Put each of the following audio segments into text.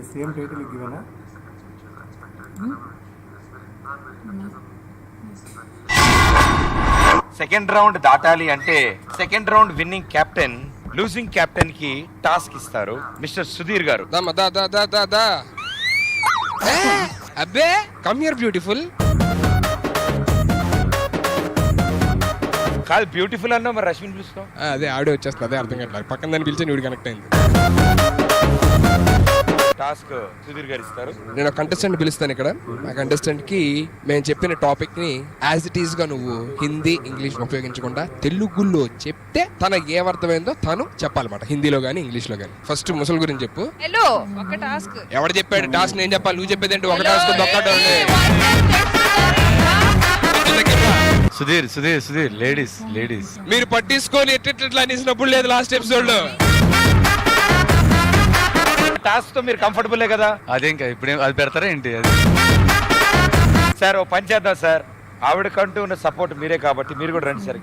The same title is given, huh? Second round దాటాలి అంటే second round winning captain losing captain కి task ఇస్తారు. Mister Sudheer గారు, అబ్బే కమ్ హియర్ బ్యూటిఫుల్. కాదు బ్యూటిఫుల్ అన్నా మరి రష్మిని పిలుస్తాం. అదే ఆడియో వచ్చేస్తుంది, అదే అర్థం కావట్లేదు. పక్కన దాన్ని పిలిచి నువ్వు కనెక్ట్ అయింది. టాస్క్ సుధీర్ గారు ఇస్తారు. నేను కంటెస్టెంట్ పిలుస్తాను ఇక్కడ. ఆ కంటెస్టెంట్ కి మేము చెప్పిన టాపిక్ ని యాజ్ ఇట్ ఈస్ గా నువ్వు హిందీ ఇంగ్లీష్ ఉపయోగించకుండా తెలుగులో చెప్తే తనకి ఏమర్థమైందో తను చెప్పాలన్నమాట, హిందీలో గానీ ఇంగ్లీష్ లో గానీ. ఫస్ట్ ముసలి గురించి చెప్పు. హలో, ఒక టాస్క్. ఎవడు చెప్పాడు టాస్క్? నేను చెప్పాలి, నువ్వు చెప్పేదేంటి? ఒక టాస్క్ దొక్కడం. సుధీర్ సుధీర్ సుధీర్ లేడీస్ లేడీస్ మీరు పట్టించుకొని ఎట్లా అనేసినప్పుడు లేదు లాస్ట్ ఎపిసోడ్ లో. టాస్క్ తో మీరు కంఫర్టబుల్ కదా? అదే ఇంకా ఇప్పుడే అది పెడతారా ఏంటి? అది సార్ ఓ పని చేద్దాం సార్, ఆవిడకంటూ ఉన్న సపోర్ట్ మీరే కాబట్టి మీరు కూడా రండి సార్.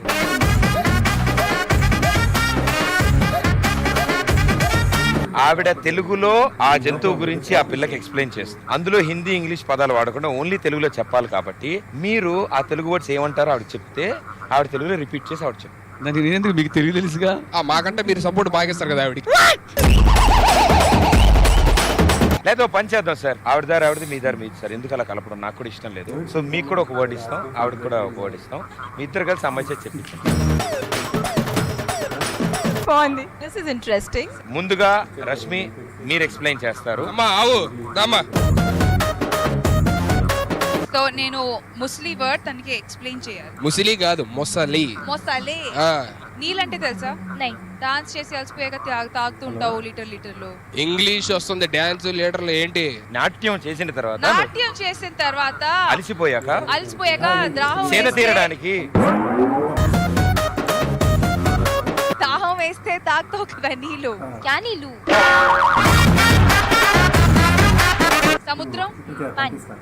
ఆవిడ తెలుగులో ఆ జంతువు గురించి ఆ పిల్లకి ఎక్స్ప్లెయిన్ చేస్తుంది. అందులో హిందీ ఇంగ్లీష్ పదాలు వాడకుండా ఓన్లీ తెలుగులో చెప్పాలి కాబట్టి మీరు ఆ తెలుగు వర్డ్స్ ఏమంటారో ఆవిడ చెప్తే ఆవిడ తెలుగులో రిపీట్ చేసి ఆవిడ చెప్తారు. దానికి నేనెందుకు, మీకు తెలుగు తెలుసుగా. మాకంటే మీరు సపోర్ట్ బాగా ఇస్తారు కదా ఆవిడకి. లేదా పని చేద్దాం సార్, ఆవిడ దారి ఆవిడది, మీ దారి మీది సార్. ఎందుకు అలా కలపడం నాకు కూడా ఇష్టం లేదు. సో మీకు కూడా ఒక వర్డ్ ఇస్తాం, ఆవిడకి కూడా ఒక వర్డ్ ఇస్తాం. మీ ఇద్దరు కలిసి అమ్మాయి చేసి చెప్పించాం. This is interesting. ముందుగా రష్మి మీరు ఎక్స్ప్లెయిన్ చేస్తారు. అమ్మా ఆవు రామ్మా. సో నేను ముస్లి వర్డ్ తనకి ఎక్స్ప్లెయిన్ చేయాలి. ముసిలి కాదు, మొసలి. మొసలే. ఆ, నీళ్ళంటే తెలుసా? డాన్స్ చేసి అలసిపోయాక తాగుతుంటావు లీటర్లో. ఇంగ్లీష్ వస్తుంది, డాన్స్ లీటర్లు ఏంటి? నాట్యం చేసిన తర్వాత, నాట్యం చేసిన తర్వాత అలసిపోయాక దాహం సేద తీరడానికి, దాహం వేస్తే తాగుతావు కదా నీళ్ళు. నీళ్ళు.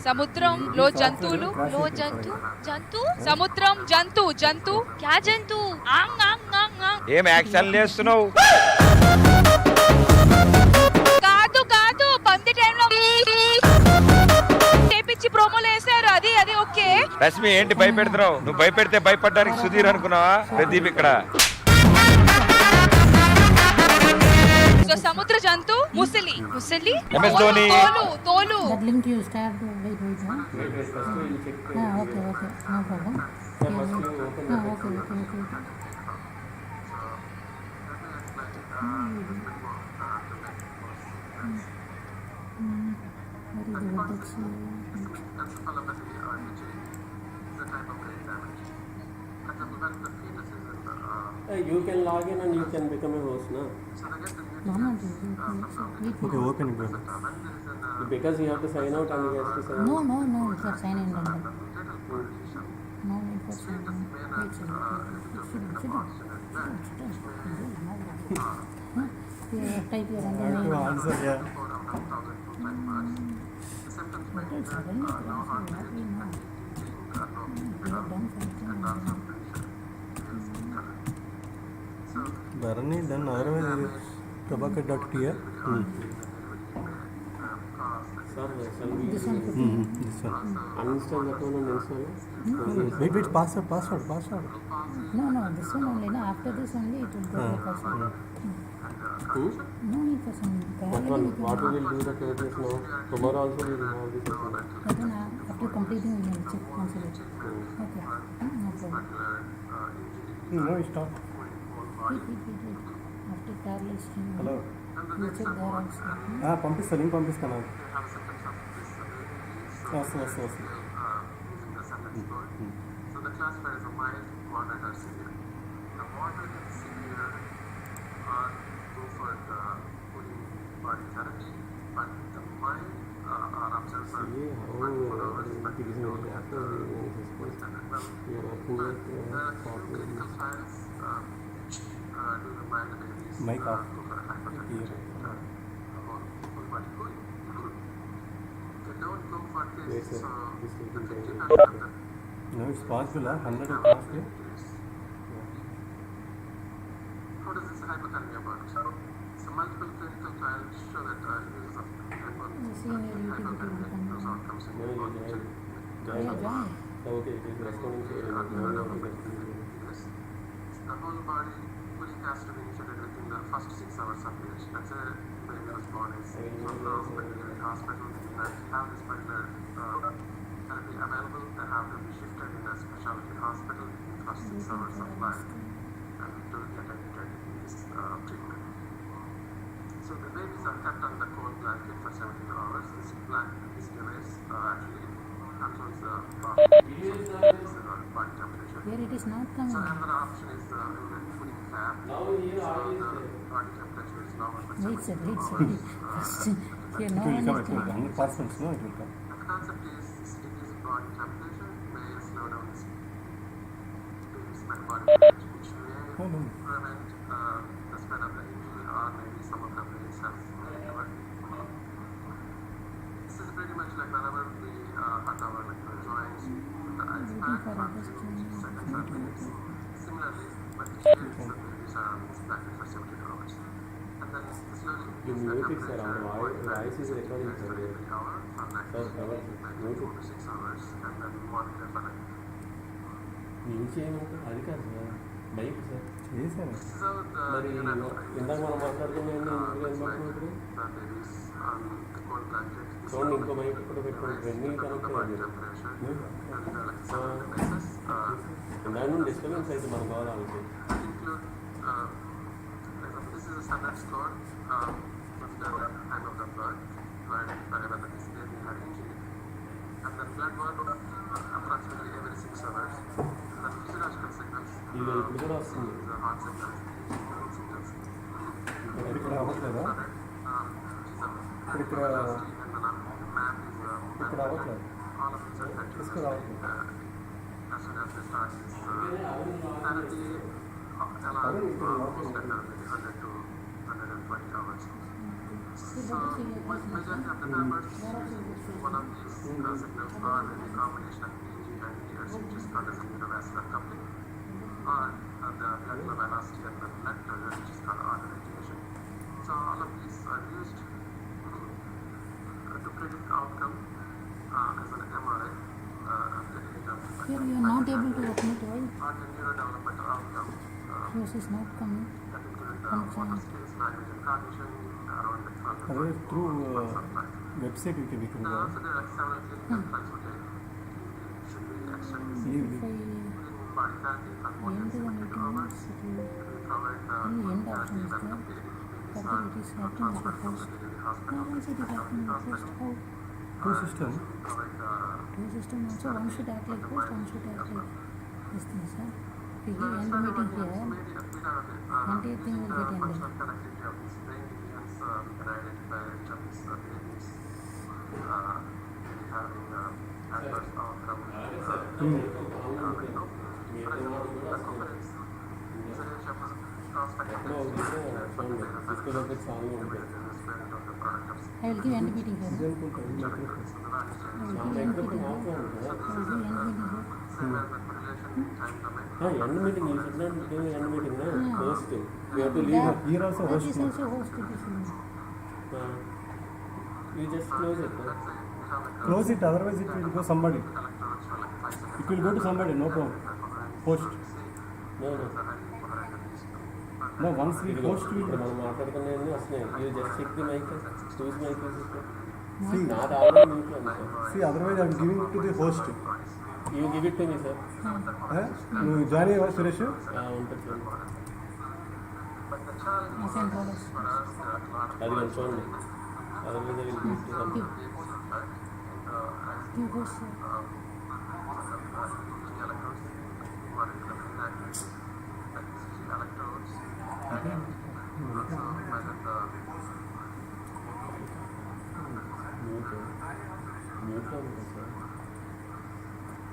సముద్రంలో జంతువులు. సముద్రం జంతు. ఏం యాక్షన్ చేస్తున్నావు? కాదు పంది టైంలో చేపించి ప్రోమోలు వేసారు. అది ఓకే. రష్మి ఏంటి భయపెడుతున్నావు? నువ్వు భయపెడితే భయపడడానికి సుధీర్ అనుకున్నావా? ప్రదీప్ ఇక్కడ. సో సముద్ర జంతు ముసలి. MS ధోని. తోలు. That link you start to wait. Okay, no problem. Okay. You can log in and you can become a host, no? Okay, open it. Because you have to sign out and you have to sign out. No, for sign in. No need for sign in. Wait, sit down. Type your name. Answer, yeah. Suddenly, you have done something. Dharani, then otherwise Prabhakar.tr. This one. Uninstall that one and install it. Wait, password. No, this one only. No, after this only it will go like password. No need for some. What we will do the credits now. Tomorrow also we will have this. After completing we will check once a week. Okay. No problem. No, stop. Wait. After car listing. Hello. You check there also. పంపిస్తాను, link పంపిస్తాను. వస్తుంది. So the classifier is a mild, moderate or severe. The moderate and severe go for the full body therapy, but the mild are observed for 24 hours, but they don't have the standard level. But the clinical trials do the mild babies Mic off. go for hypertension, full body cooling. They don't go for this. Yes, sir. This will be The there. 50% of the No, it's possible. 100 is possible. How does this hypothermia work? So multiple clinical trials show that use of You see in your YouTube it will become. those outcomes in No, you potential. Yeah, join. Okay ఇది responding Yes. The whole body cooling has to be initiated within the first 6 hours of age. Let's say baby was born in the hospital, and have this particular therapy available. They have to be shifted in a specialty hospital in the first 6 hours of life and to get admitted in this treatment. So the babies are kept on the cold blanket for 17 hours. This device actually controls the body temperature. Here it is not So coming. another option is putting cap. So the body temperature is lower but Wait, sir. First, here no It will one come is at coming. 100%, no, it will come. the concept is decreasing body temperature may slow down this baby's metabolic rate, which may prevent the spread of the injury or maybe some of the brain cells may recover. This is pretty much like whenever we hurt our joints with the ice pack for a few seconds or minutes. Similarly, when the babies are on this blanket for 72 hours. And then slowly increase the music, sir, temperature our voice is recording, for sir. every hour for like Sir, cover, 4 to 6 hours and then monitor for like. Use చేయమంటారు అది కాదు sir mic sir చేశాను This is how the మరి unit ఇందాక మనం మాట్లాడుకున్నాం ఇందులో ఏం మాట్లాడుతున్నాం the babies on the cold blanket. This చూడండి is ఇంకో మైక్ కూడా పెట్టుకోండి రెండు the కనెక్ట్ body అయ్యారు temperature and like several devices ఇందాక నుండి డిస్టర్బెన్స్ అయితే మనం కావాలంటే include for example, this is a standard score consider the time of the birth divided by whether this baby had injury and then blood work approximately every 6 hours and then physiological signals ఇది ఇప్పుడు కూడా వస్తుంది the heart signals symptoms ఇక్కడ అవ్వట్లేదా ఇక్కడ ఇక్కడ అవ్వట్లేదు all of these are factors తీసుకు రావట్లేదు as soon as they start this therapy almost like 100 to 120 hours. So majority of the numbers one of these signals are a combination of EEG and ERC, which is called as immunovascular coupling, or the blood flow velocity and the blood pressure, which is called auto-regulation. So all of these are used to predict outcome as an MRI after the age of Here you are not able to open it. Why? or the neurodevelopmental outcome Yours is not coming. that include motor skills, language and cognition around the 12 to అదే 14 through months of life. Website And also there are several clinical trials which should be extended. If I Body therapy for more than enter the 72 meeting, hours. it will. We provide Only end therapy option is when the there. babies But are it is happening at the transferred from first. the delivery hospital Why is to it the happening at first? hospital. How? Two system We provide Two system also, one should act like first, one should act like this thing, sir. We give end meeting here. Entire thing will get ended. Functional connectivity of these brain regions, we can identify which of these babies having adverse outcome. For example, the conference is an area of prospective తీసుకున్నప్పుడు చాలా ఉంటుంది I will give end meeting here. I will give end meeting here. I will give end meeting here. End meeting you should not give end meeting host you have to leave here also That host is also host to this one. You just close it Close it, otherwise it will go somebody. It will go to somebody, no problem. Post. No no No, once we post, we ఇప్పుడు మనం మాట్లాడుకునేవి వస్తున్నాయి you just check the mic చూస్ mic see. నాది already మ్యూట్లో ఉంది sir See, otherwise I am giving it to the host. You give it to me sir నువ్వు join అయ్యావా సురేష్? ఉంటుంది చూడండి I can follow. అది కొంచెం చూడండి అదర్వైజ్ Give host, sir. మ్యూట్లో ఉంటుంది sir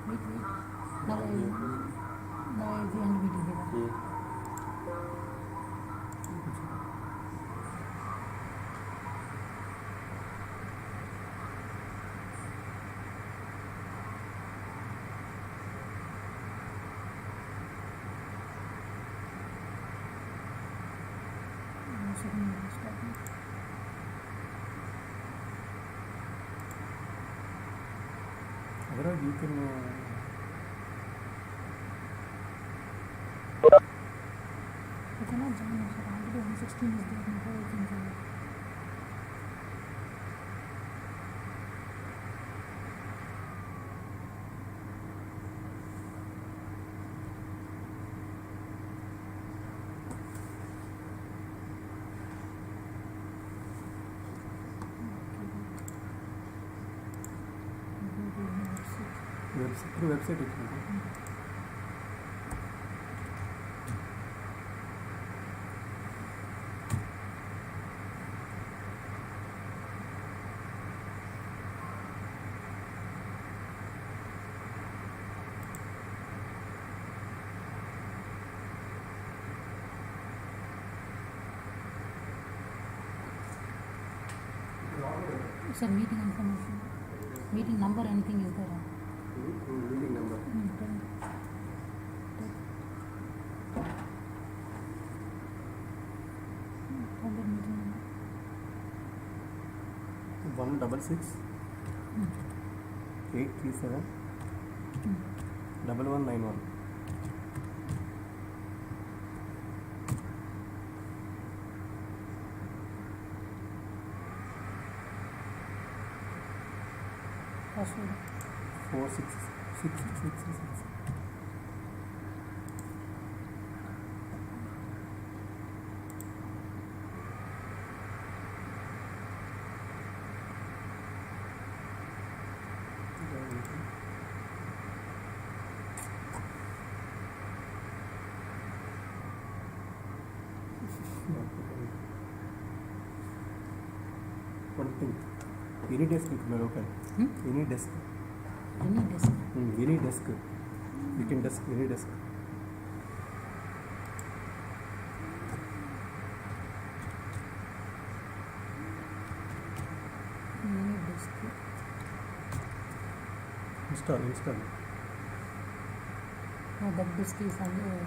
Wait, wait. Now I will give end meeting here. One second, I will stop. Android, you can. You cannot join us, sir. Already 116 is there. No, you can join. Through website you can go. Sir, meeting information. Meeting number, anything is there? Meeting number. Meeting number. 166 837 1191. Password. 46666. One thing, any desk you can open. Any desk. Any desk. Any desk. You can desk any desk. Any desk. Install. Oh, that disk is under.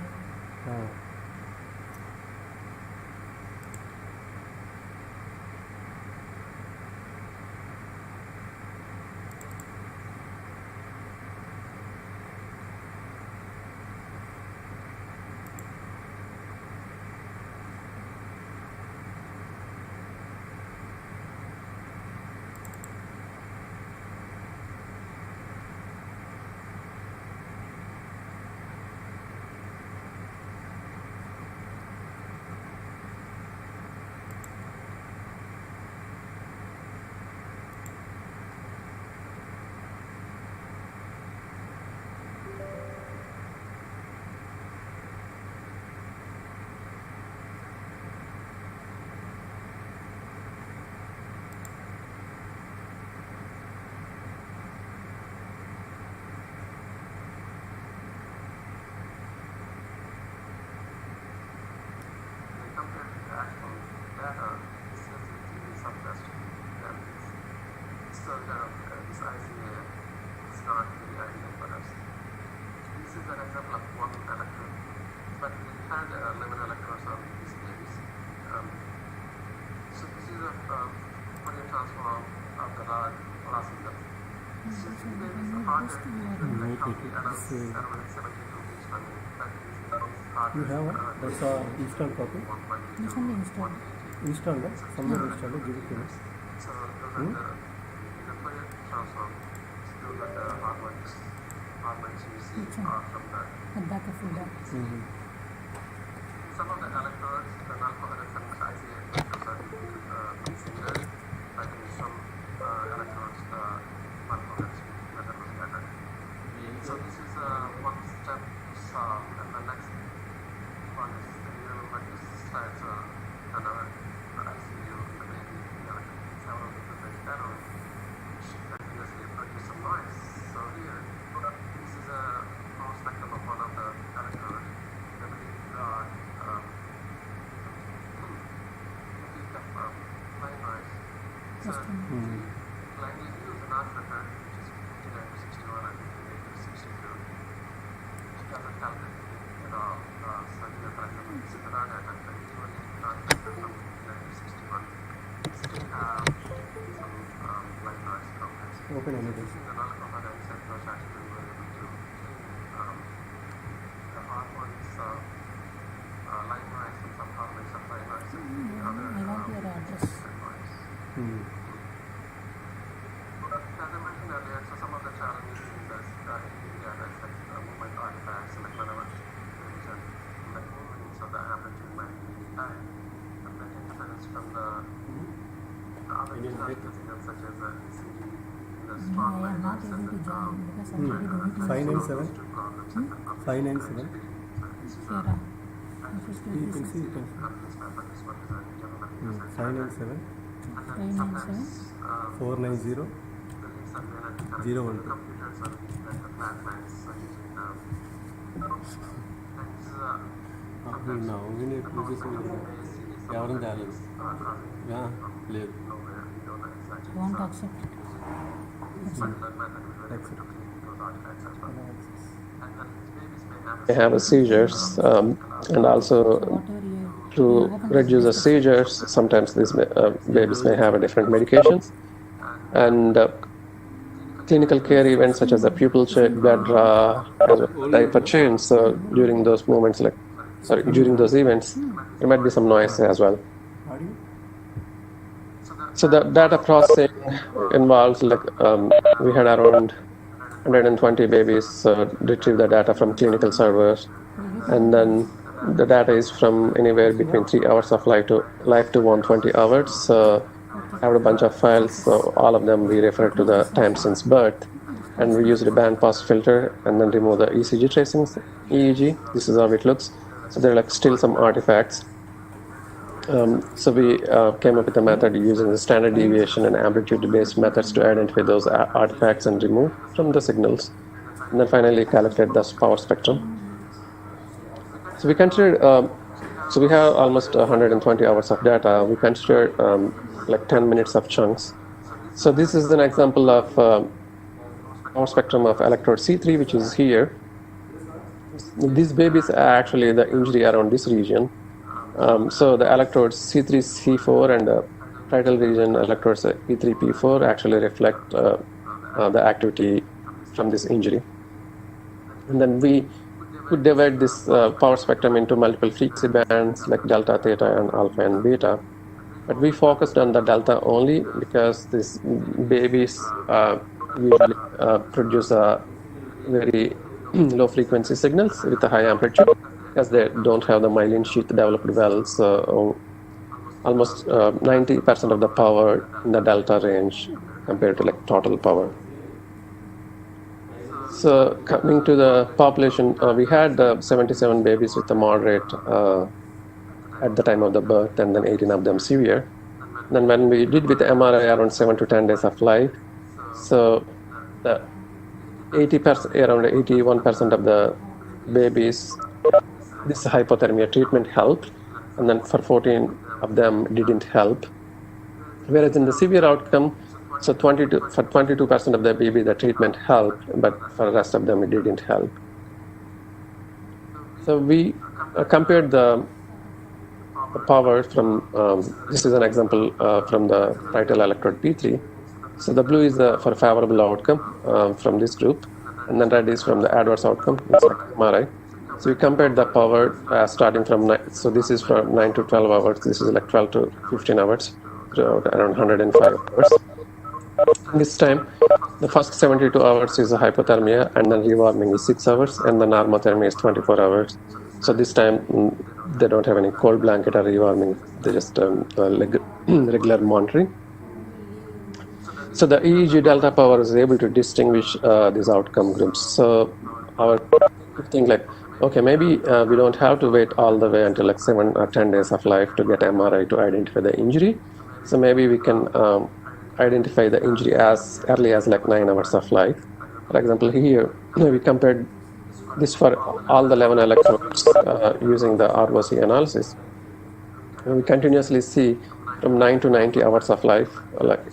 When compared to the actual data, this sensitivity suggestion that it's still kind of this ICA is not very ideal for us. This is an example of one electrode, but we had 11 electrodes on these days. So this is a Fourier transform of the last system. So this is a hard You have one? That's a installed copy. This only installed. Installed, somewhere installed. Give it to me. So those are the Fourier transform still got the harmonics you see Which one? are from that. At back of folder. Some of the electrodes, the non-covalescent ICA electrodes are similar, but in some electrodes, non-covalescent method was better. So this is one step to solve, and the next one is you remember this slides another ICU, the maybe several different channels, which continuously produce some noise. So here, this is a power spectrum of one of the electrodes. So language use an oscillator which is 59 to 61 and 58 to 62. It doesn't calculate at all. So here, for example, this is the non-atom, but usually non-atom from 59 to 61 still have some white noise problems. Open any This is an alcohol and set signals such as ECG, the I strong am light not able to join because I already the meeting. 597. problems that can come 597. Sure. You can see. You can see. 597 597. 490 012. computers are like the flat lines అప్పుడు నవ్వునే పూజేసి ఎవరిని తేలేదు లేదు. Won't accept. They have a seizures, and also Whatever you to reduce the seizures, sometimes these babies may have a different medications. And clinical care events such as the pupil check, bed diaper change. So during those moments, during those events, there might be some noise as well. Audio? So the data processing involves we had around 120 babies retrieve the data from clinical servers, and then the data is from anywhere between 3 hours of life to 120 hours. I have a bunch of files, so all of them we refer to the time since birth, and we use the band pass filter and then remove the ECG tracings, EEG. This is how it looks. So there are still some artifacts. So we came up with a method using the standard deviation and amplitude-based methods to identify those artifacts and remove from the signals, and then finally calculate the power spectrum. So we considered, so we have almost 120 hours of data. We considered 10 minutes of chunks. So this is an example of power spectrum of electrode C3, which is here. These babies are actually the injury around this region. So the electrodes C3, C4 and the parietal region electrodes E3, P4 actually reflect the activity from this injury. And then we could divide this power spectrum into multiple frequency bands like delta, theta, and alpha and beta. But we focused on the delta only because these babies usually produce a very low frequency signals with a high amplitude, because they don't have the myelin sheath developed well. So almost 90% of the power in the delta range compared to total power. So coming to the population, we had 77 babies with a moderate at the time of the birth, and then 18 of them severe. Then when we did with the MRI, around 7 to 10 days of life, so the around 81% of the babies, this hypothermia treatment helped, and then for 14 of them didn't help. Whereas in the severe outcome, so for 22% of the baby, the treatment helped, but for the rest of them, it didn't help. So we compared the power from, this is an example from the parietal electrode P3. So the blue is for favorable outcome from this group, and then red is from the adverse outcome, it's like MRI. So we compared the power starting from, so this is from 9 to 12 hours, this is 12 to 15 hours, around 105 hours. This time, the first 72 hours is a hypothermia, and then rewarming is 6 hours, and the normothermia is 24 hours. So this time, they don't have any cold blanket or rewarming, they just regular monitoring. So the EEG delta power is able to distinguish these outcome groups. So our thing okay, maybe we don't have to wait all the way until 7 or 10 days of life to get MRI to identify the injury. So maybe we can identify the injury as early as 9 hours of life. For example, here we compared this for all the 11 electrodes using the ROC analysis. And we continuously see from 9 to 90 hours of life,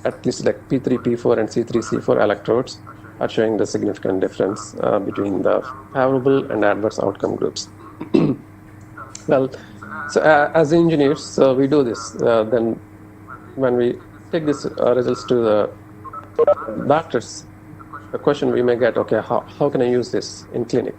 at least P3, P4 and C3, C4 electrodes are showing the significant difference between the favorable and adverse outcome groups. Well, so as engineers, we do this. Then when we take these results to the doctors, the question we may get, okay, how can I use this in clinic?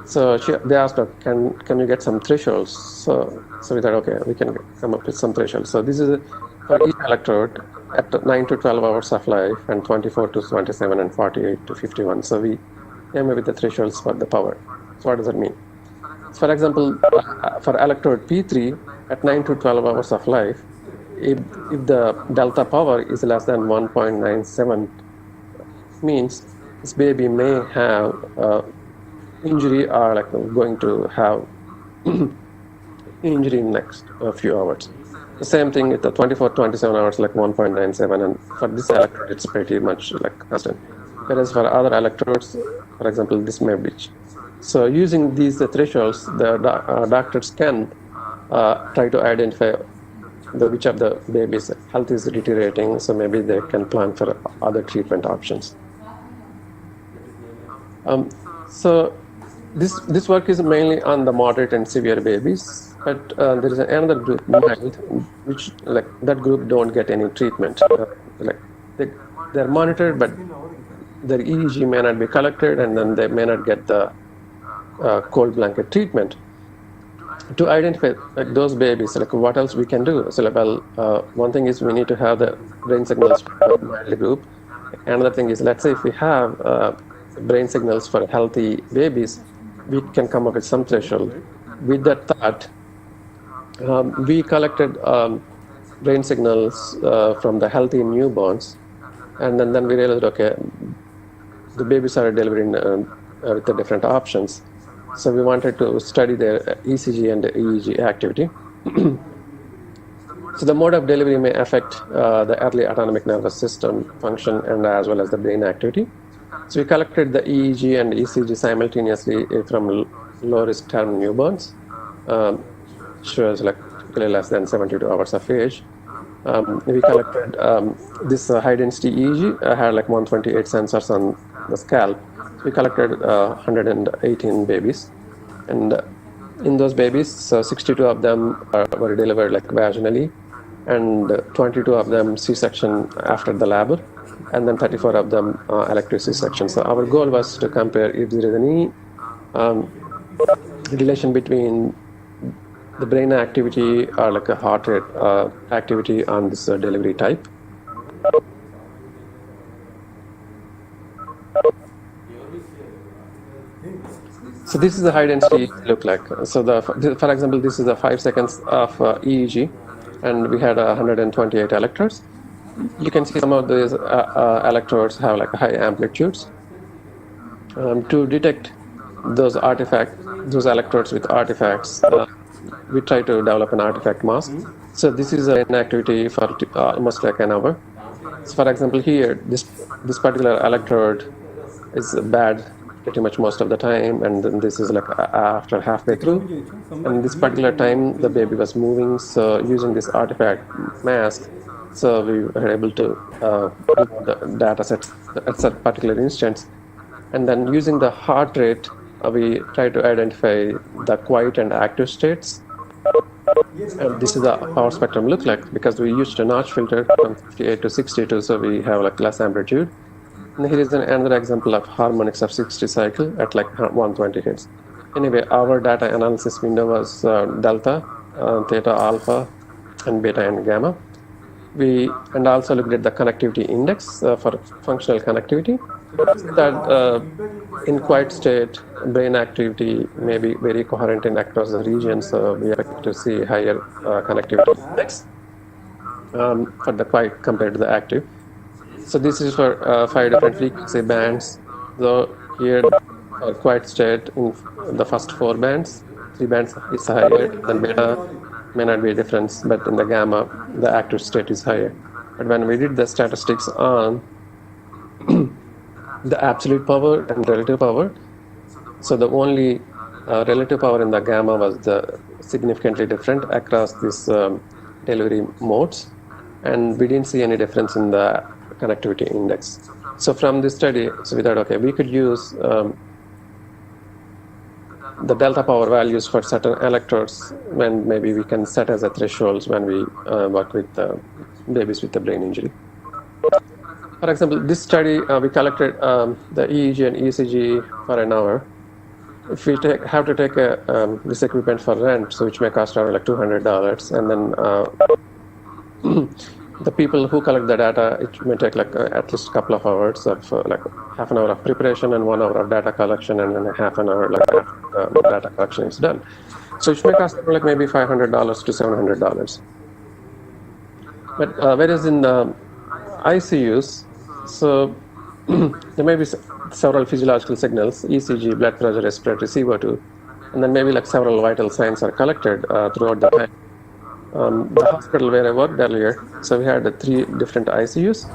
So they asked, can you get some thresholds? So we thought, okay, we can come up with some thresholds. So this is for each electrode at 9 to 12 hours of life, and 24 to 27 and 48 to 51. So we came up with the thresholds for the power. So what does that mean? For example, for electrode P3 at 9 to 12 hours of life, if the delta power is less than 1.97, means this baby may have injury or like going to have injury in next few hours. The same thing with the 24-27 hours, like 1.97, and for this electrode it's pretty much like constant. Whereas for other electrodes, for example, this may be. So using these thresholds, the doctors can try to identify which of the baby's health is deteriorating, so maybe they can plan for other treatment options. So this work is mainly on the moderate and severe babies, but there is another group, mild, which like that group don't get any treatment. Like they're monitored, but their EEG may not be collected, and then they may not get the cold blanket treatment. To identify like those babies, like what else we can do? So, one thing is we need to have the brain signals for the mild group. Another thing is, let's say if we have brain signals for healthy babies, we can come up with some threshold. With that thought, we collected brain signals from the healthy newborns, and then we realized, okay, the babies are delivering with the different options. So we wanted to study their ECG and EEG activity. So the mode of delivery may affect the early autonomic nervous system function and as well as the brain activity. So we collected the EEG and ECG simultaneously from low-risk term newborns, shows like typically less than 72 hours of age. We collected this high-density EEG had like 128 sensors on the scalp. We collected 118 babies, and in those babies, 62 of them were delivered like vaginally, and 22 of them C-section after the labor, and then 34 of them elective C-section. So our goal was to compare if there is any relation between the brain activity or like a heart rate activity on this delivery type. So this is the high density look like. So for example, this is the 5 seconds of EEG, and we had 128 electrodes. You can see some of these electrodes have like high amplitudes. To detect those electrodes with artifacts, we try to develop an artifact mask. So this is an activity for almost like an hour. So for example, here this particular electrode is bad pretty much most of the time, and then this is like after halfway through, and this particular time the baby was moving. So using this artifact mask, so we were able to do the data sets at that particular instance, and then using the heart rate, we try to identify the quiet and active states. And this is the power spectrum look like, because we used a notch filter from 58 to 62, so we have like less amplitude. And here is another example of harmonics of 60 cycle at like 120 Hz. Anyway, our data analysis window was delta, theta, alpha, and beta and gamma. We also looked at the connectivity index for functional connectivity. That in quiet state, brain activity may be very coherent across the region, so we expect to see higher connectivity index for the quiet compared to the active. So this is for 5 different frequency bands. So here, quiet state in the first 4 bands, 3 bands is higher than beta. May not be a difference, but in the gamma, the active state is higher. But when we did the statistics on the absolute power and relative power, so the only relative power in the gamma was significantly different across these delivery modes, and we didn't see any difference in the connectivity index. So from this study, so we thought, okay, we could use the delta power values for certain electrodes, when maybe we can set as a thresholds when we work with babies with the brain injury. For example, this study, we collected the EEG and ECG for an hour. If we have to take this equipment for rent, so which may cost around like $200, and then the people who collect the data, it may take like at least a couple of hours of like half an hour of preparation and 1 hour of data collection, and then half an hour like data collection is done. So it may cost like maybe $500 to $700. But whereas in ICUs, so there may be several physiological signals, ECG, blood pressure, respiratory, CO2, and then maybe like several vital signs are collected throughout the time. The hospital where I worked earlier, so we had 3 different ICUs.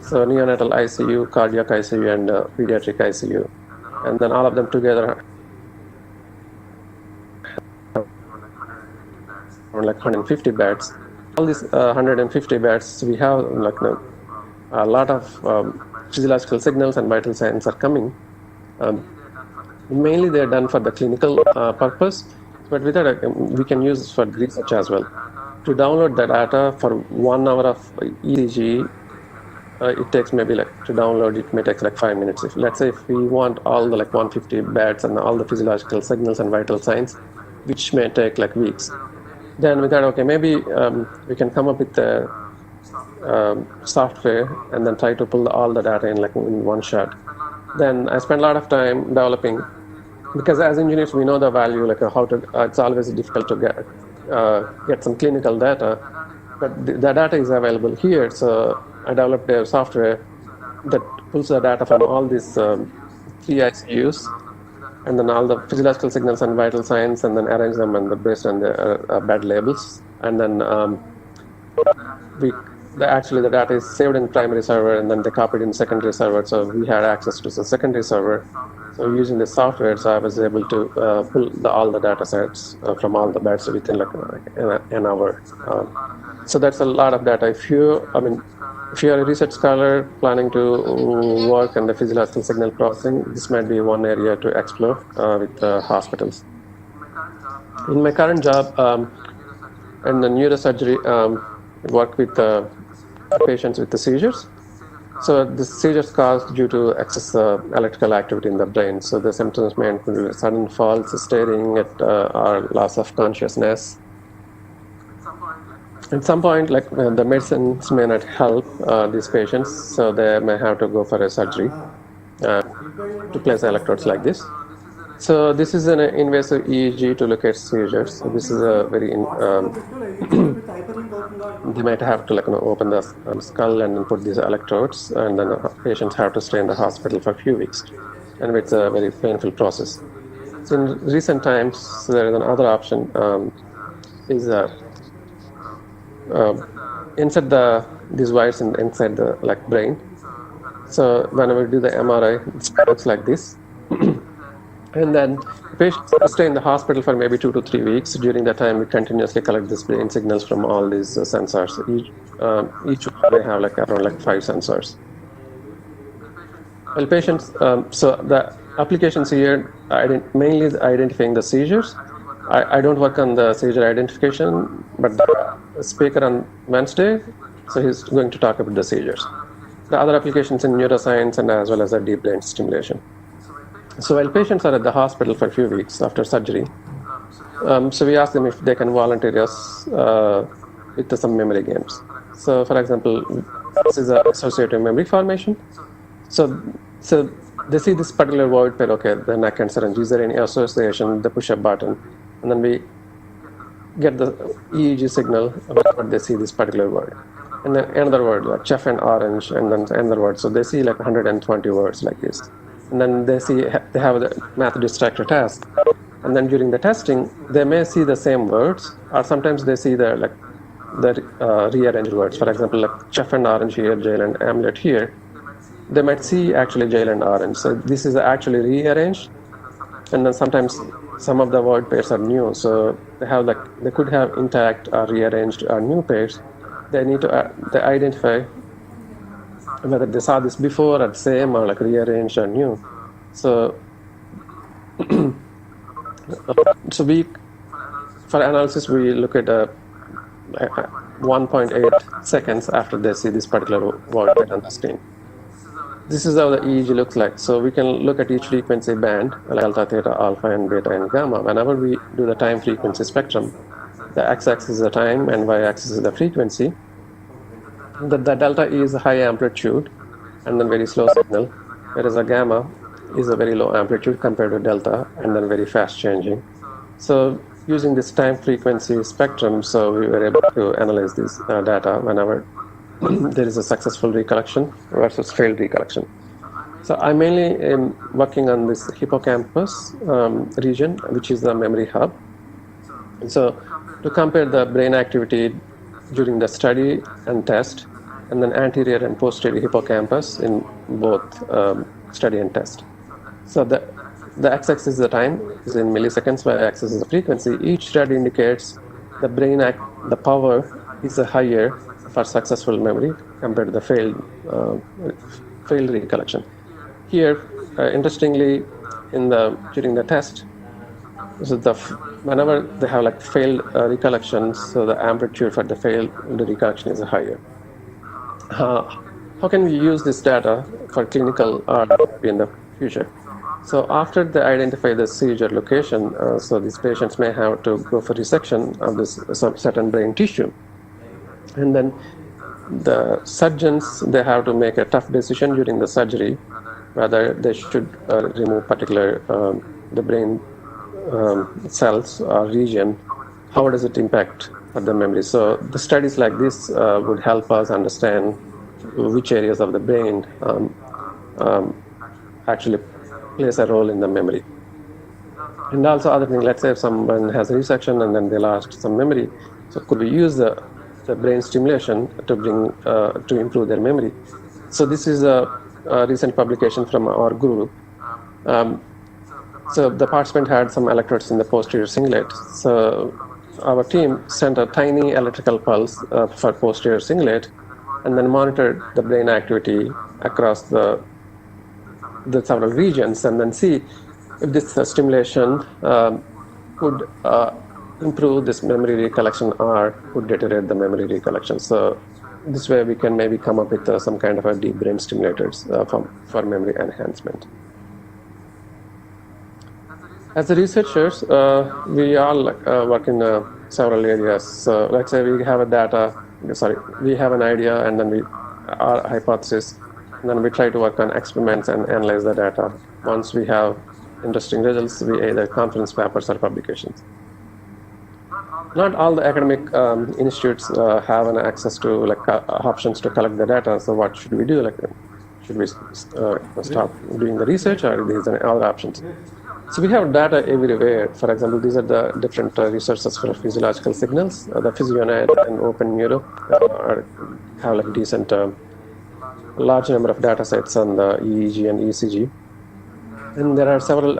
So neonatal ICU, cardiac ICU, and pediatric ICU. And then all of them together around like 150 beds. All these 150 beds, we have like a lot of physiological signals and vital signs are coming. Mainly they're done for the clinical purpose, but with that we can use for research as well. To download the data for 1 hour of ECG, it takes maybe like to download it may take like 5 minutes. If let's say if we want all the like 150 beds and all the physiological signals and vital signs, which may take like weeks, then with that, okay, maybe we can come up with the software and then try to pull all the data in like in one shot. Then I spend a lot of time developing, because as engineers we know the value, like how to. It's always difficult to get some clinical data, but the data is available here. So I developed a software that pulls the data from all these 3 ICUs, and then all the physiological signals and vital signs, and then arrange them and based on the bed labels, and then the data is saved in primary server, and then they copied in secondary server. So we had access to the secondary server. So using the software, so I was able to pull all the data sets from all the beds within like an hour. So that's a lot of data. If you're a research scholar planning to work on the physiological signal processing, this might be one area to explore with hospitals. In my current job in the neurosurgery, I work with patients with the seizures. So the seizures caused due to excess electrical activity in the brain. So the symptoms may include sudden falls, staring at or loss of consciousness. At some point, like the medicines may not help these patients, so they may have to go for a surgery to place electrodes like this. So this is an invasive EEG to look at seizures. So this is a very they might have to open the skull and then put these electrodes, and then patients have to stay in the hospital for a few weeks, and it's a very painful process. So in recent times, there is another option is insert these wires inside the brain. So whenever we do the MRI, it looks like this. And then patients stay in the hospital for maybe 2 to 3 weeks. During that time, we continuously collect these brain signals from all these sensors. Each one may have around 5 sensors. Well, patients, so the applications here mainly is identifying the seizures. I don't work on the seizure identification, but the speaker on Wednesday, so he's going to talk about the seizures. The other applications in neuroscience and as well as the deep brain stimulation. So while patients are at the hospital for a few weeks after surgery, so we ask them if they can volunteer us with some memory games. So for example, this is an associative memory formation. So they see this particular word pair, okay, the neck and syringe, is there any association, the push-up button, and then we get the EEG signal about they see this particular word. And then another word like chef and orange, and then another word. So they see 120 words like this. And then they have the math distractor test. And then during the testing, they may see the same words, or sometimes they see the rearranged words. For example, like chef and orange here, jail and amulet here. They might see actually jail and orange. So this is actually rearranged. And then sometimes some of the word pairs are new. So they could have intact or rearranged or new pairs. They need to they identify whether they saw this before or same or rearranged or new. So for analysis we look at 1.8 seconds after they see this particular word on the screen. This is how the EEG looks like. So we can look at each frequency band, delta, theta, alpha, and beta, and gamma. Whenever we do the time frequency spectrum, the x-axis is the time and y-axis is the frequency. The delta is a high amplitude and then very slow signal, whereas a gamma is a very low amplitude compared to delta and then very fast changing. So using this time frequency spectrum, so we were able to analyze this data whenever there is a successful recollection versus failed recollection. So I mainly am working on this hippocampus region, which is the memory hub. So to compare the brain activity during the study and test, and then anterior and posterior hippocampus in both study and test. So the x-axis is the time, is in milliseconds, y-axis is the frequency. Each thread indicates the the power is higher for successful memory compared to the failed recollection. Here, interestingly, during the test, so whenever they have like failed recollections, so the amplitude for the failed recollection is higher. How can we use this data for clinical in the future? So after they identify the seizure location, so these patients may have to go for resection of this certain brain tissue, and then the surgeons, they have to make a tough decision during the surgery whether they should remove particular the brain cells or region. How does it impact the memory? So the studies like this would help us understand which areas of the brain actually plays a role in the memory. And also other things, let's say if someone has a resection and then they lost some memory, so could we use the brain stimulation to improve their memory? So this is a recent publication from our group. So the participant had some electrodes in the posterior cingulate. So our team sent a tiny electrical pulse for posterior cingulate, and then monitored the brain activity across the several regions, and then see if this stimulation could improve this memory recollection or could deteriorate the memory recollection. So this way we can maybe come up with some kind of a deep brain stimulators for memory enhancement. As the researchers, we all work in several areas. So let's say we have we have an idea, and then our hypothesis, and then we try to work on experiments and analyze the data. Once we have interesting results, we either conference papers or publications. Not all the academic institutes have an access to options to collect the data. So what should we do? Should we stop doing the research, or these are other options? So we have data everywhere. For example, these are the different resources for physiological signals. The PhysioNet and OpenNeuro have decent, large number of data sets on the EEG and ECG. And there are several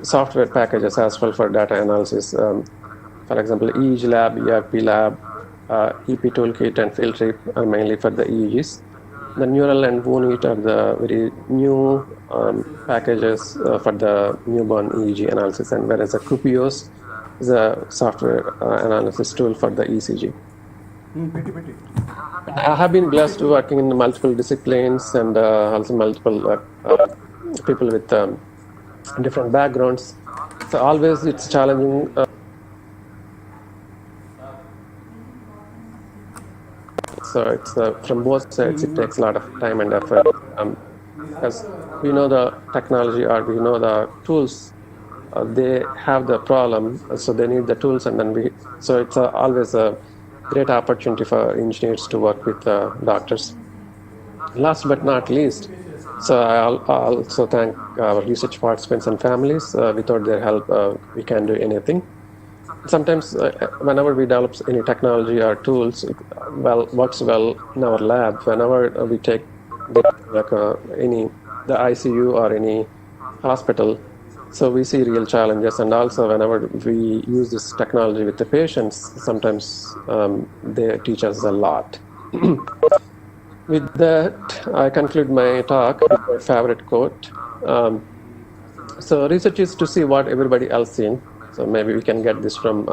software packages as well for data analysis. For example, EEG Lab, ERP Lab, EP Toolkit, and Filtrip are mainly for the EEGs. The Neural and WooNeat are the very new packages for the newborn EEG analysis, and whereas the Cupios is a software analysis tool for the ECG. I have been blessed to working in multiple disciplines and also multiple people with different backgrounds. So always it's challenging. So it's from both sides, it takes a lot of time and effort, because we know the technology or we know the tools, they have the problem, so they need the tools, and then so it's always a great opportunity for engineers to work with doctors. Last but not least, so I also thank our research participants and families. Without their help, we can't do anything. Sometimes whenever we develop any technology or tools, it works well in our lab. Whenever we take the ICU or any hospital, so we see real challenges. And also whenever we use this technology with the patients, sometimes they teach us a lot. With that, I conclude my talk with my favorite quote. So research is to see what everybody else seen. So maybe we can get this from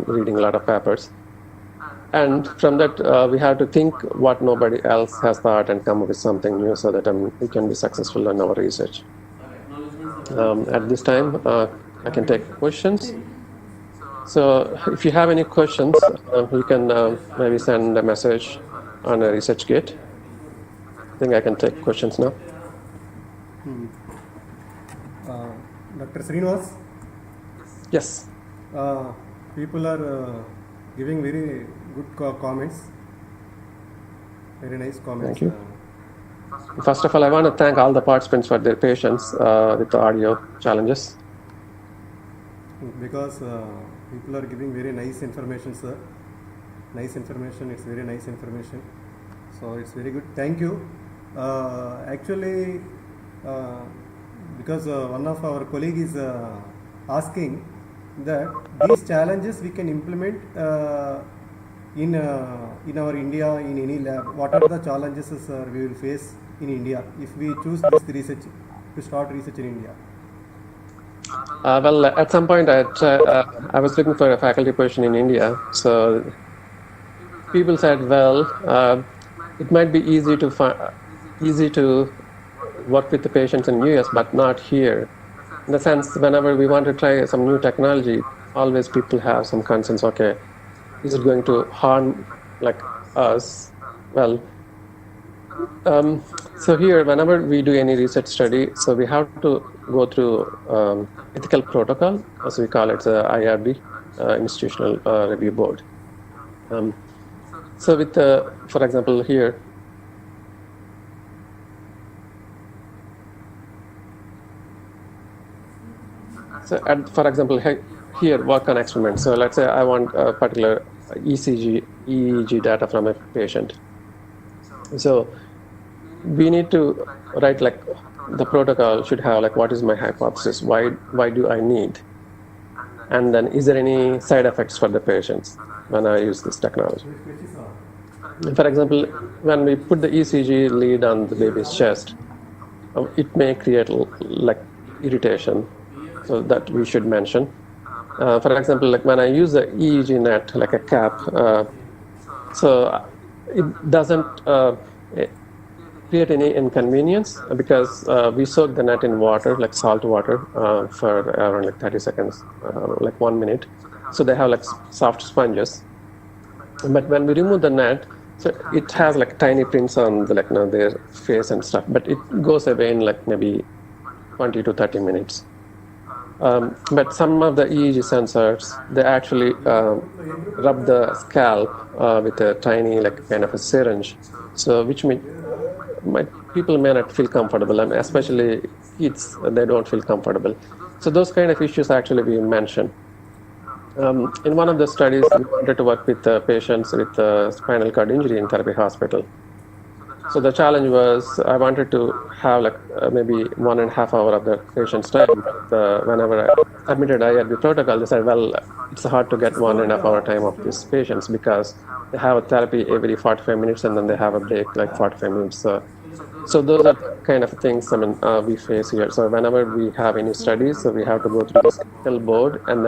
reading a lot of papers. And from that, we have to think what nobody else has thought and come up with something new, so that we can be successful in our research. At this time, I can take questions. So if you have any questions, you can maybe send a message on a ResearchGate. I think I can take questions now. Dr. Srinivas? Yes. people are giving very good comments. Very nice comments. Thank you. First of all, I want to thank all the participants for their patience with the audio challenges. Because people are giving very nice information, sir. Nice information. It's very nice information. So it's very good. Thank you. Actually, because one of our colleague is asking that these challenges we can implement in our India, in any lab. What are the challenges we will face in India if we choose this research to start research in India? Well, at some point I was looking for a faculty position in India. So people said, well, it might be easy to work with the patients in US, but not here. In the sense, whenever we want to try some new technology, always people have some concerns. Okay, is it going to harm like us? Well, so here, whenever we do any research study, so we have to go through ethical protocol, as we call it, the IRB, Institutional Review Board. So with, for example, here, so for example, here work on experiment. So let's say I want a particular EEG data from a patient. So we need to write like the protocol should have like what is my hypothesis, why do I need, and then is there any side effects for the patients when I use this technology. For example, when we put the ECG lead on the baby's chest, it may create like irritation, so that we should mention. For example, like when I use the EEG net, like a cap, so it doesn't create any inconvenience because we soak the net in water, like salt water, for around like 30 seconds, like 1 minute. So they have like soft sponges. But when we remove the net, so it has like tiny prints on the, like, their face and stuff, but it goes away in like maybe 20 to 30 minutes. But some of the EEG sensors, they actually rub the scalp with a tiny like kind of a syringe, so which people may not feel comfortable, and especially kids, they don't feel comfortable. So those kind of issues actually we mentioned. In one of the studies, we wanted to work with patients with spinal cord injury in Therapy Hospital. So the challenge was I wanted to have like maybe 1.5 hours of the patient's time. But whenever I submitted IRB protocol, they said, well, it's hard to get 1.5 hour time of these patients because they have a therapy every 45 minutes and then they have a break like 45 minutes. So those are kind of things we face here. So whenever we have any studies, so we have to go through this ethical board, and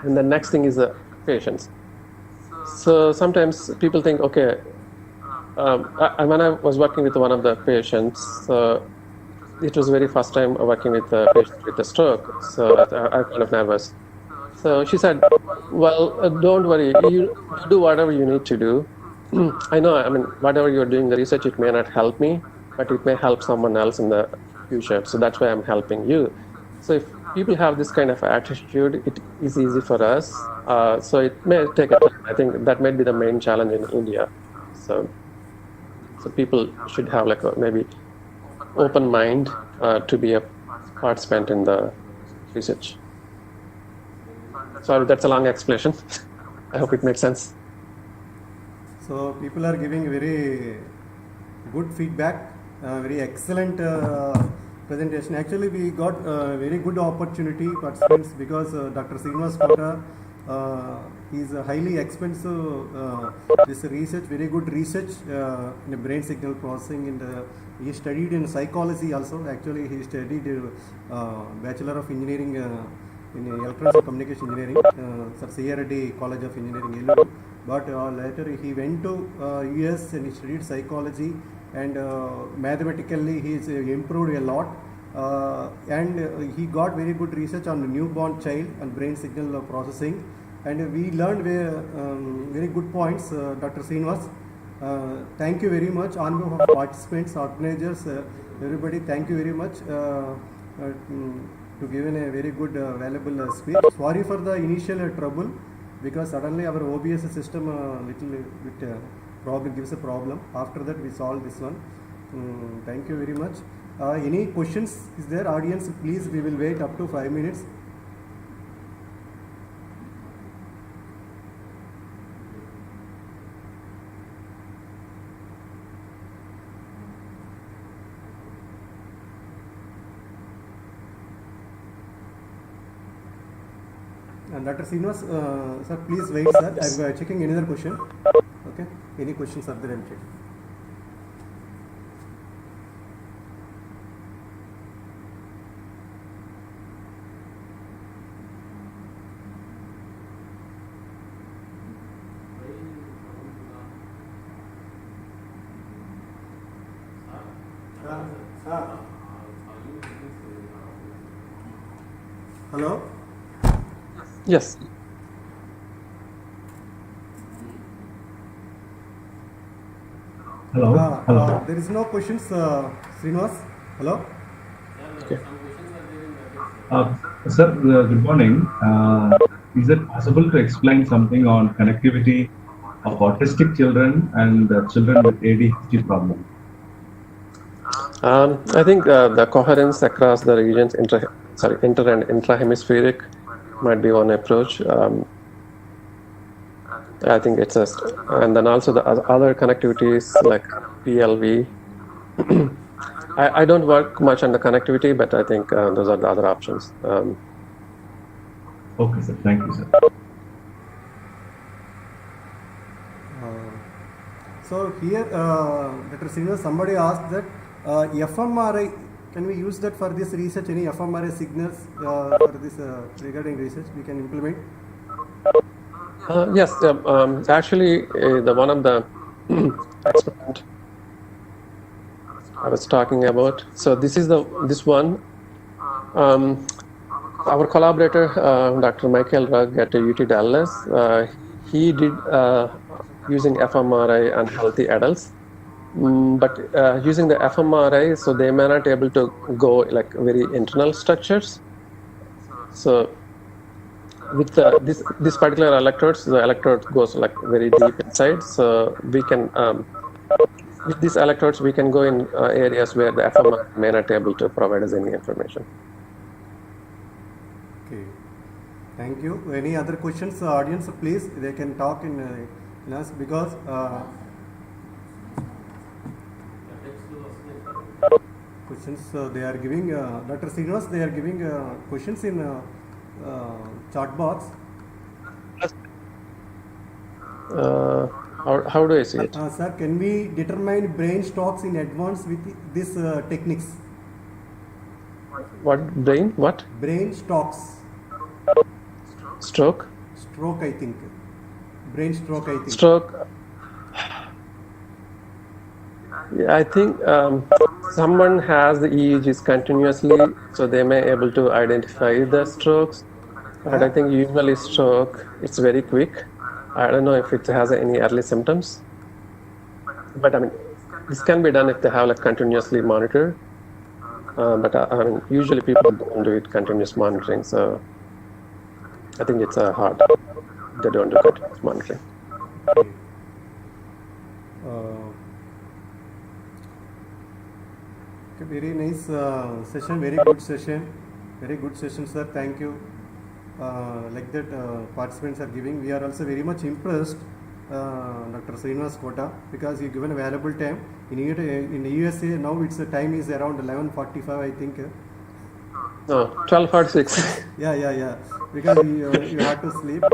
the next thing is the patients. So sometimes people think, okay, when I was working with one of the patients, it was very first time working with a patient with a stroke, so I'm kind of nervous. So she said, well, don't worry, you do whatever you need to do. I know, whatever you're doing the research, it may not help me, but it may help someone else in the future, so that's why I'm helping you. So if people have this kind of attitude, it is easy for us. So it may take a time. I think that might be the main challenge in India. So people should have like a maybe open mind to be a participant in the research. Sorry, that's a long explanation. I hope it made sense. So people are giving very good feedback, very excellent presentation. Actually, we got very good opportunity participants because Dr. Srinivas Kota is a highly expensive this research, very good research in the brain signal processing, and he studied in psychology also. Actually, he studied Bachelor of Engineering in Electronics and Communication Engineering, CRD College of Engineering, Eluru. But later he went to US and he studied psychology, and mathematically he is improved a lot, and he got very good research on the newborn child and brain signal processing, and we learned very good points. Dr. Srinivas, thank you very much on behalf of participants, organizers, everybody. Thank you very much. to give in a very good valuable speech. Sorry for the initial trouble because suddenly our OBS system little bit problem gives a problem. After that we solve this one. Thank you very much. Any questions is there, audience? Please, we will wait up to 5 minutes. And Dr. Srinivas, sir, please wait, sir. Yes. I'm checking another question. Okay. Any questions are there? I'm checking. Hello. Yes. Hello. There is no questions, Srinivas. Hello. Okay. Sir, good morning. Is it possible to explain something on connectivity of autistic children and children with ADHD problem? I think the coherence across the regions, inter and intra-hemispheric, might be one approach. I think it's a, and then also the other connectivities like PLV. I don't work much on the connectivity, but I think those are the other options. Okay, sir. Thank you, sir. So here, Dr. Srinivas, somebody asked that fMRI, can we use that for this research? Any fMRI signals for this regarding research we can implement? Yes, actually, the one of the experiment I was talking about. So this is this one. Our collaborator, Dr. Michael Rugg at UT Dallas, he did using fMRI on healthy adults. But using the fMRI, so they may not able to go like very internal structures. So with this particular electrodes, the electrode goes like very deep inside. So we can with these electrodes we can go in areas where the fMRI may not able to provide us any information. Okay, thank you. Any other questions, audience? Please, they can talk in us because. Questions they are giving, Dr. Srinivas, they are giving questions in chat box. How do I see it? Sir, can we determine brain strokes in advance with these techniques? What brain? What? Brain strokes. Stroke? Stroke, I think. Brain stroke, I think. Stroke. Yeah, I think someone has the EEGs continuously, so they may able to identify the strokes. But I think usually stroke, it's very quick. I don't know if it has any early symptoms. But I mean, this can be done if they have like continuously monitored. But I mean, usually people don't do it continuous monitoring, so I think it's hard. They don't do continuous monitoring. Okay, very nice session, very good session, sir. Thank you. Like that, participants are giving. We are also very much impressed, Dr. Srinivas Kota, because you given a valuable time. In the USA now, its time is around 11:45, I think. No, 12:46. Yeah. Because you have to sleep.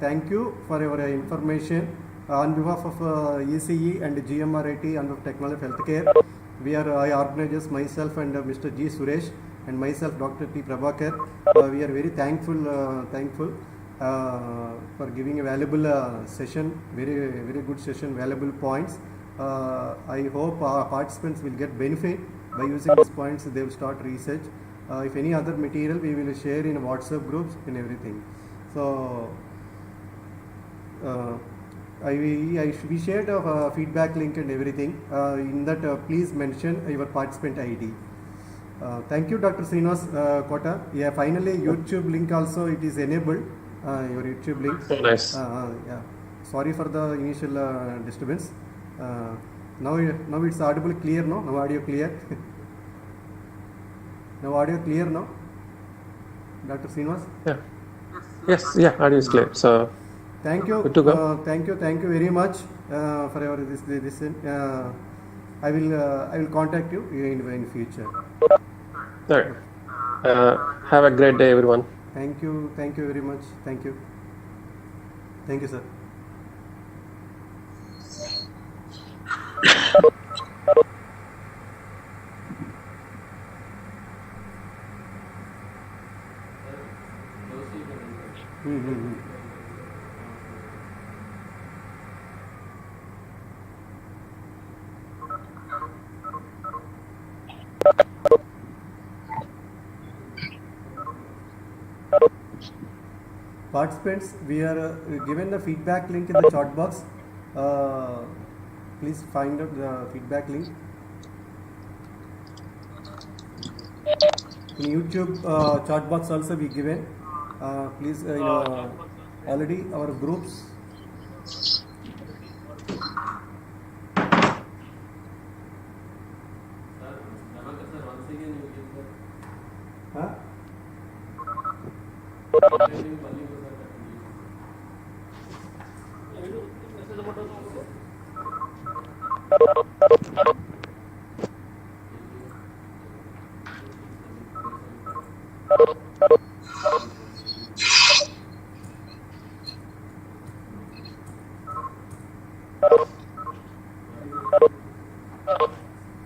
Thank you for your information. On behalf of ECE and GMRIT and of Technology of Healthcare, I organizers myself and Mr. G. Suresh and myself, Dr. T. Prabhakar. We are very thankful for giving a valuable session, very good session, valuable points. I hope our participants will get benefit by using these points. They will start research. If any other material, we will share in WhatsApp groups and everything. So we shared a feedback link and everything. In that, please mention your participant ID. Thank you, Dr. Srinivas Kota. Yeah, finally YouTube link also it is enabled. Your YouTube link. So nice. Yeah. Sorry for the initial disturbance. Now it's audible clear. No, now audio clear. Now audio clear. No, Dr. Srinivas. Yeah. Yes. Yeah. Audio is clear. So. Thank you. Good to go. Thank you very much for your this. I will contact you in future. All right. Have a great day, everyone. Thank you very much. Thank you, sir. Participants, we are given the feedback link in the chat box. Please find out the feedback link. In YouTube chat box also be given. Please, already our groups. Huh?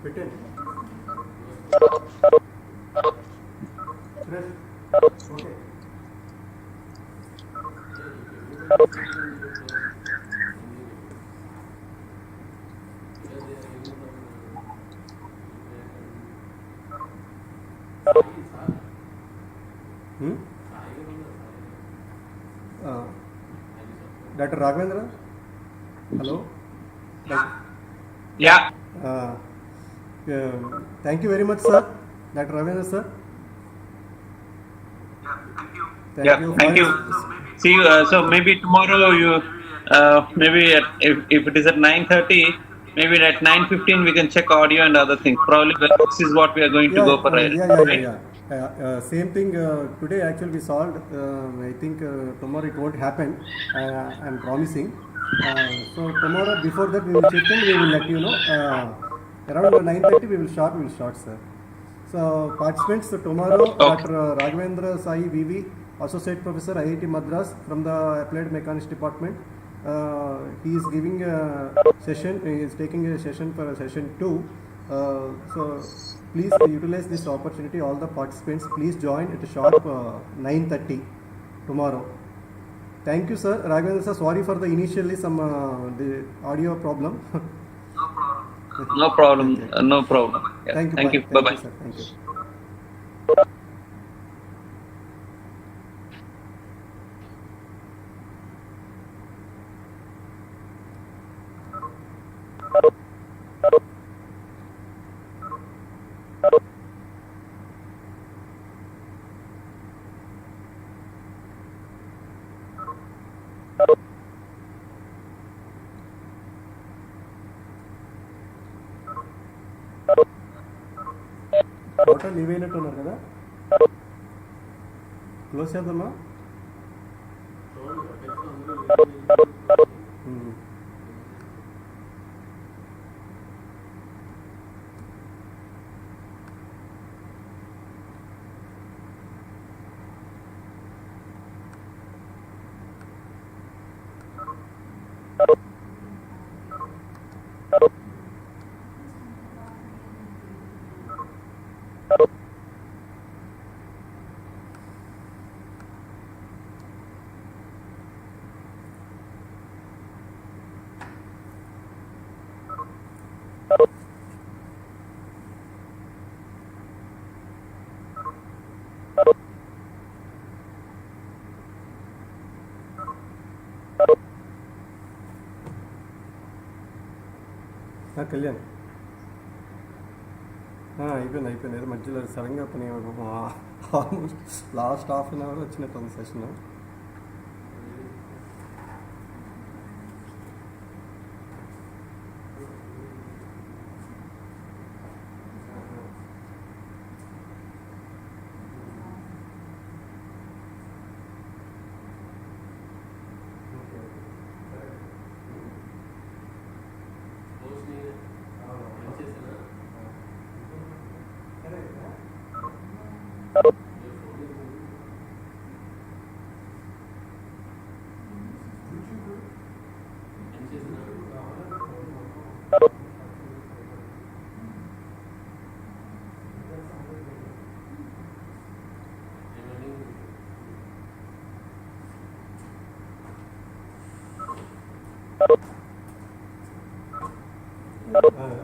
Written. Press. Okay. Dr. Raghavendra? Hello? Yeah. Thank you very much, sir. Dr. Raghavendra, sir. Thank you. See you. So maybe tomorrow you, maybe if it is at 9:30, maybe at 9:15 we can check audio and other things. Probably this is what we are going to go for. Same thing today actually we solved. I think tomorrow it won't happen. I'm promising. So tomorrow before that we will check and we will let you know. Around 9:30 we will start, sir. So participants, tomorrow Dr. Raghavendra Sai VV, Associate Professor IIT Madras from the Applied Mechanics Department. He is giving a session. He is taking a session for session 2. So please utilize this opportunity. All the participants, please join at sharp 9:30 tomorrow. Thank you, sir. Raghavendra sir, sorry for the initially some the audio problem. No problem. No problem. Yeah. Thank you. Bye bye. Sir. Thank you. Total leave అయినట్టున్నారు కదా, close చేద్దామా? కళ్యాణ్ అయిపోయింది ఏదో మధ్యలో సడన్గా పని almost last half an hour వచ్చినట్టు session.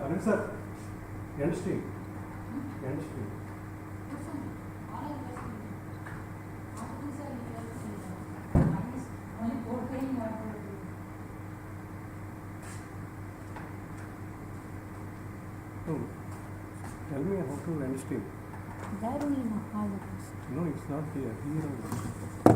Anil sir end stream Tell me how to end stream. There only, no, all the No, it's not here. Here only.